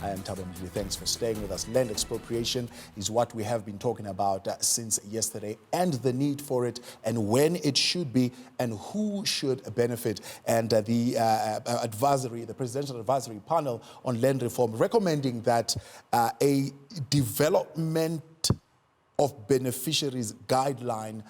I am Thabo Mdluli. Thanks for staying with us. Land expropriation is what we have been talking about since yesterday, and the need for it, and when it should be, and who should benefit. And the Presidential Advisory Panel on Land Reform recommending that a development of beneficiaries guideline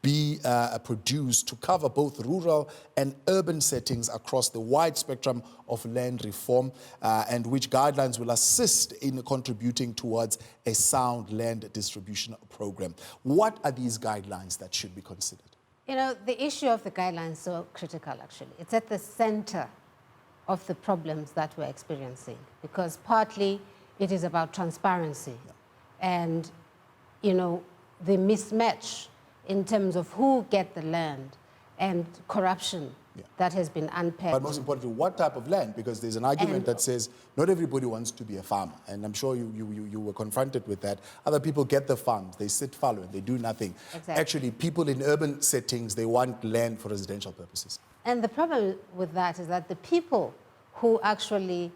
be produced to cover both rural and urban settings across the wide spectrum of land reform, and which guidelines will assist in contributing towards a sound land distribution program. What are these guidelines that should be considered? You know, the issue of the guidelines is so critical, actually. It's at the center of the problems that we're experiencing, because partly it is about transparency and, you know, the mismatch in terms of who get the land and corruption that has been unpacked. But most importantly, what type of land? Because there's an argument that says not everybody wants to be a farmer. And I'm sure you were confronted with that. Other people get the farms, they sit fallow and they do nothing. Exactly. Actually, people in urban settings, they want land for residential purposes. And the problem with that is that the people who actually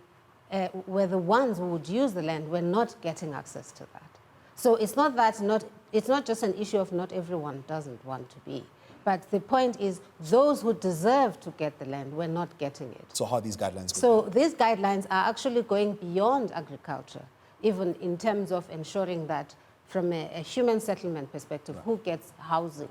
were the ones who would use the land were not getting access to that. So it's not just an issue of not everyone doesn't want to be. But the point is those who deserve to get the land were not getting it. So how are these guidelines going? So these guidelines are actually going beyond agriculture, even in terms of ensuring that from a human settlement perspective, who gets housing,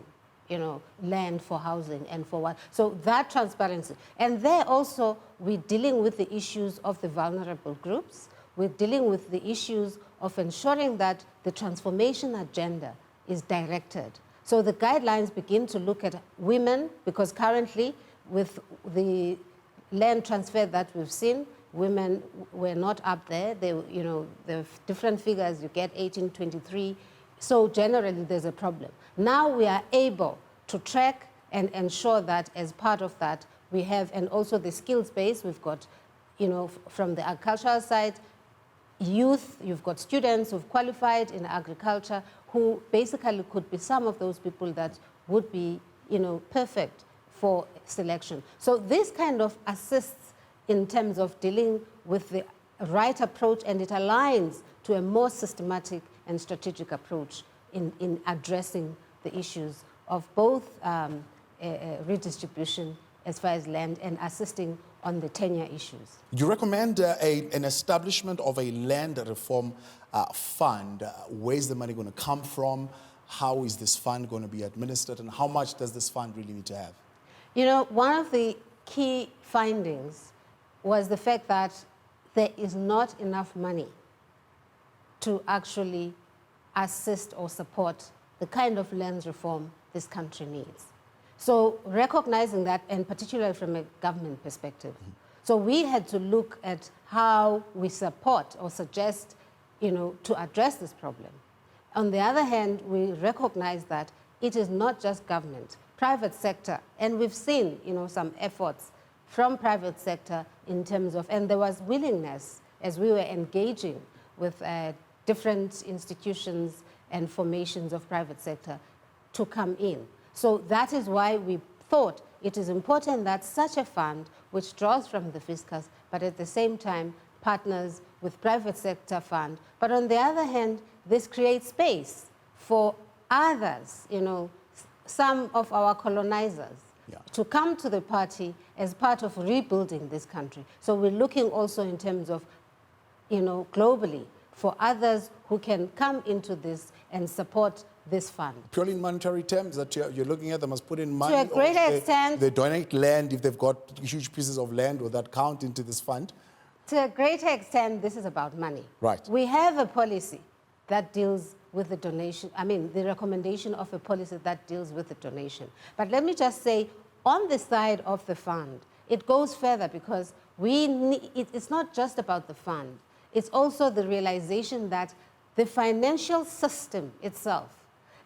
you know, land for housing and for what. So that transparency. And there also we're dealing with the issues of the vulnerable groups. We're dealing with the issues of ensuring that the transformation agenda is directed. So the guidelines begin to look at women, because currently with the land transfer that we've seen, women were not up there. They, you know, the different figures, you get 18, 23. So generally there's a problem. Now we are able to track and ensure that as part of that we have, and also the skills base, we've got, you know, from the agricultural side, youth, you've got students who've qualified in agriculture who basically could be some of those people that would be, you know, perfect for selection. So this kind of assists in terms of dealing with the right approach, and it aligns to a more systematic and strategic approach in addressing the issues of both redistribution as far as land and assisting on the tenure issues. You recommend an establishment of a land reform fund. Where's the money going to come from? How is this fund going to be administered? And how much does this fund really need to have? You know, one of the key findings was the fact that there is not enough money to actually assist or support the kind of land reform this country needs. So recognizing that, and particularly from a government perspective, so we had to look at how we support or suggest, you know, to address this problem. On the other hand, we recognize that it is not just government, private sector, and we've seen, you know, some efforts from private sector in terms of, and there was willingness as we were engaging with different institutions and formations of private sector to come in. So that is why we thought it is important that such a fund, which draws from the fiscus, but at the same time partners with private sector fund, but on the other hand, this creates space for others, you know, some of our colonizers, to come to the party as part of rebuilding this country. So we're looking also in terms of, you know, globally for others who can come into this and support this fund. Purely in monetary terms that you're looking at, they must put in money? To a great extent. They donate land if they've got huge pieces of land, will that count into this fund? To a great extent, this is about money. Right. We have a policy that deals with the donation, I mean, the recommendation of a policy that deals with the donation. But let me just say, on the side of the fund, it goes further, because it's not just about the fund. It's also the realization that the financial system itself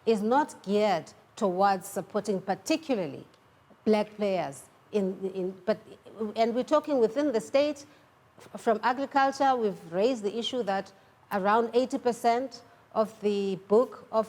is not geared towards supporting particularly black players. And we're talking within the state. From agriculture, we've raised the issue that around 80% of the book of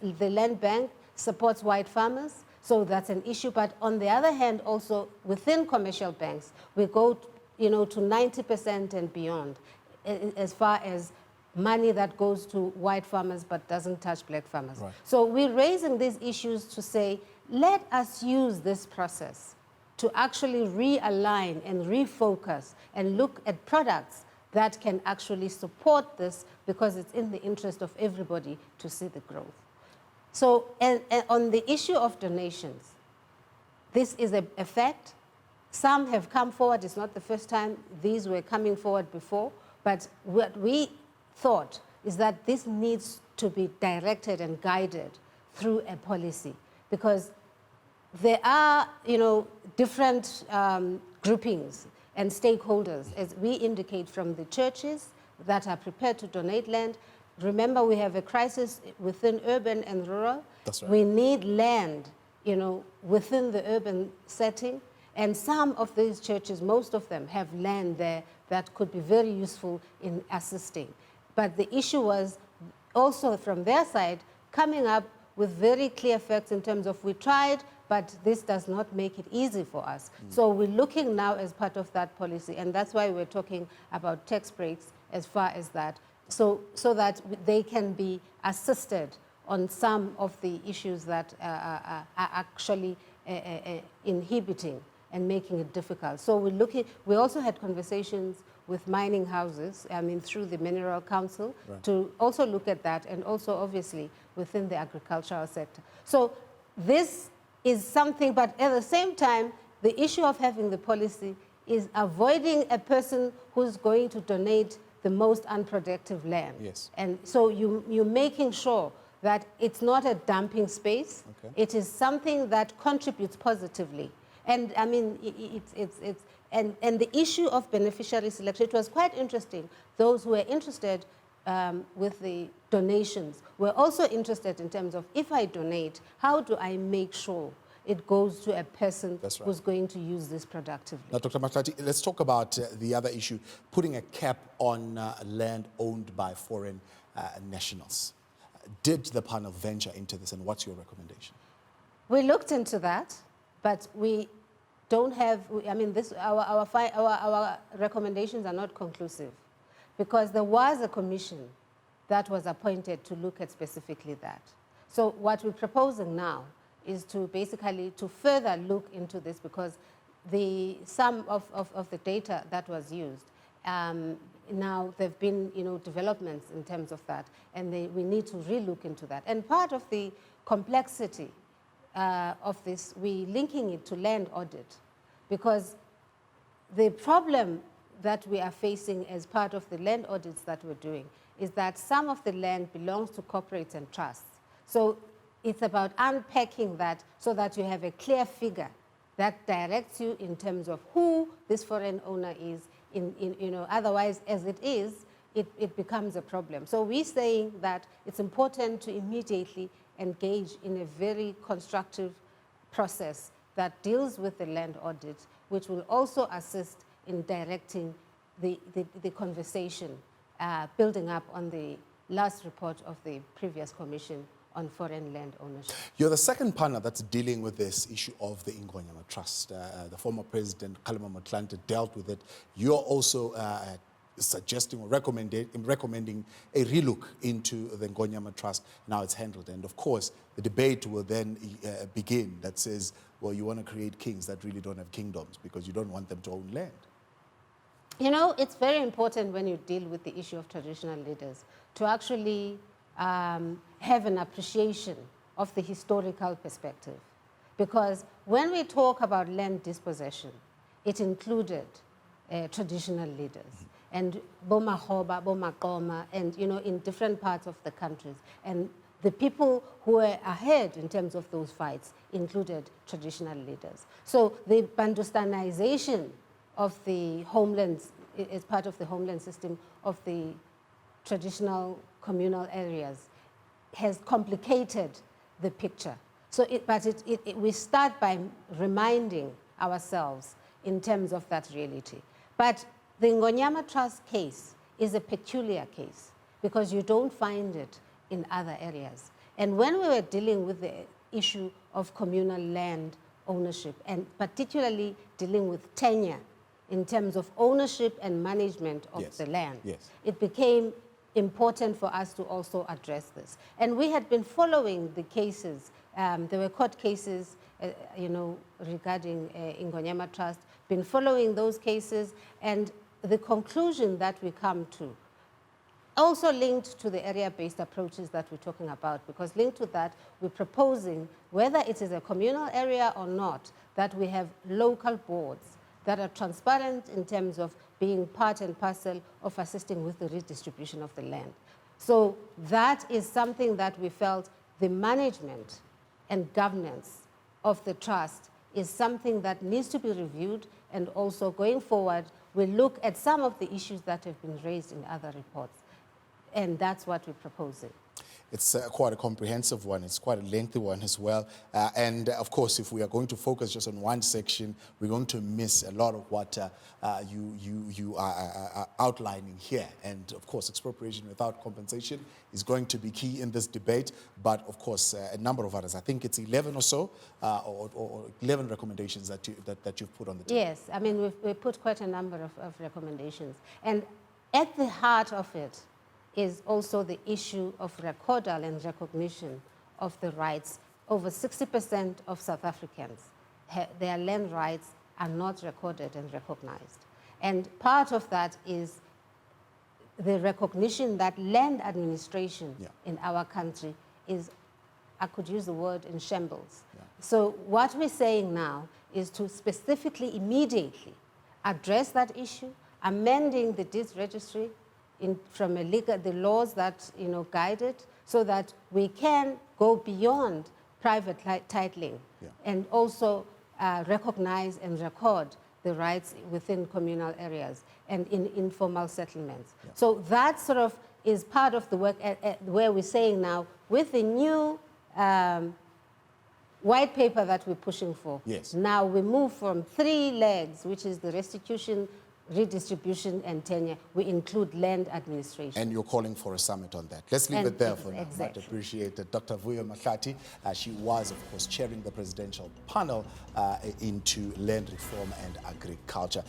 the land bank supports white farmers. So that's an issue. But on the other hand, also within commercial banks, we go, you know, to 90% and beyond. as far as money that goes to white farmers but doesn't touch black farmers. Right. So we're raising these issues to say, let us use this process to actually realign and refocus and look at products that can actually support this, because it's in the interest of everybody to see the growth. So and on the issue of donations, this is a fact. Some have come forward. It's not the first time these were coming forward before. But what we thought is that this needs to be directed and guided through a policy, because there are, different groupings and stakeholders, as we indicate, from the churches that are prepared to donate land. Remember, we have a crisis within urban and rural. That's right. We need land, within the urban setting. And some of these churches, most of them, have land there that could be very useful in assisting. But the issue was also from their side coming up with very clear facts in terms of, we tried, but this does not make it easy for us. So we're looking now as part of that policy, and that's why we're talking about tax breaks as far as that, so that they can be assisted on some of the issues that are actually inhibiting and making it difficult. So we also had conversations with mining houses, through the Mineral Council, right, to also look at that, and also obviously within the agricultural sector. So this is something, but at the same time, the issue of having the policy is avoiding a person who's going to donate the most unproductive land. Yes. And so you're making sure that it's not a dumping space. Okay. It is something that contributes positively. And and the issue of beneficiary selection, it was quite interesting. Those who were interested with the donations were also interested in terms of, if I donate, how do I make sure it goes to a person who's going to use this productively? Now, Dr. Mahlati, let's talk about the other issue, putting a cap on land owned by foreign nationals. Did the panel venture into this, and what's your recommendation? We looked into that, but we don't have, our recommendations are not conclusive, because there was a commission that was appointed to look at specifically that. So what we're proposing now is to basically to further look into this, because some of the data that was used, now there have been developments in terms of that, and we need to relook into that. And part of the complexity of this, we're linking it to land audit, because the problem that we are facing as part of the land audits that we're doing is that some of the land belongs to corporates and trusts. So it's about unpacking that so that you have a clear figure that directs you in terms of who this foreign owner is. Otherwise, as it is, it becomes a problem. So we're saying that it's important to immediately engage in a very constructive process that deals with the land audit, which will also assist in directing the conversation, building up on the last report of the previous commission on foreign land ownership. You're the second panel that's dealing with this issue of the Ngonyama Trust. The former president, Kgalema Motlanthe, dealt with it. You're also suggesting or recommending a relook into the Ngonyama Trust, now it's handled. And of course, the debate will then begin that says, well, you want to create kings that really don't have kingdoms because you don't want them to own land. It's very important when you deal with the issue of traditional leaders to actually have an appreciation of the historical perspective. Because when we talk about land dispossession, it included traditional leaders. And Bomahoba, Bomakoma, and in different parts of the countries. And the people who were ahead in terms of those fights included traditional leaders. So the Bantustanization of the homelands, as part of the homeland system of the traditional communal areas, has complicated the picture. So, we start by reminding ourselves in terms of that reality. But the Ngonyama Trust case is a peculiar case because you don't find it in other areas. And when we were dealing with the issue of communal land ownership, and particularly dealing with tenure in terms of ownership and management of Yes. the land, Yes. it became important for us to also address this. And we had been following the cases. There were court cases, regarding Ingonyama Trust, been following those cases, and the conclusion that we come to, also linked to the area-based approaches that we're talking about, because linked to that, we're proposing, whether it is a communal area or not, that we have local boards that are transparent in terms of being part and parcel of assisting with the redistribution of the land. So that is something that we felt the management and governance of the trust is something that needs to be reviewed, and also going forward, we look at some of the issues that have been raised in other reports. And that's what we're proposing. It's quite a comprehensive one. It's quite a lengthy one as well. And of course, if we are going to focus just on one section, we're going to miss a lot of what you are outlining here. And of course, expropriation without compensation is going to be key in this debate. But of course, a number of others. I think it's 11 or so, or 11 recommendations that you've put on the table. Yes, I mean, we've put quite a number of recommendations. And at the heart of it is also the issue of recordal and recognition of the rights. Over 60% of South Africans, their land rights are not recorded and recognized. And part of that is the recognition that land administration in our country is, I could use the word, in shambles. So what we're saying now is to specifically, immediately address that issue, amending the deeds registry from the laws that guide it, so that we can go beyond private titling and also recognize and record the rights within communal areas and in informal settlements. So that sort of is part of the work where we're saying now, with the new white paper that we're pushing for. Now we move from 3 legs, which is the restitution, redistribution, and tenure. We include land administration. And you're calling for a summit on that. Let's leave it there for now. Exactly. Much appreciated. Dr. Vuyo Mahlati, she was, of course, chairing the presidential panel into land reform and agriculture.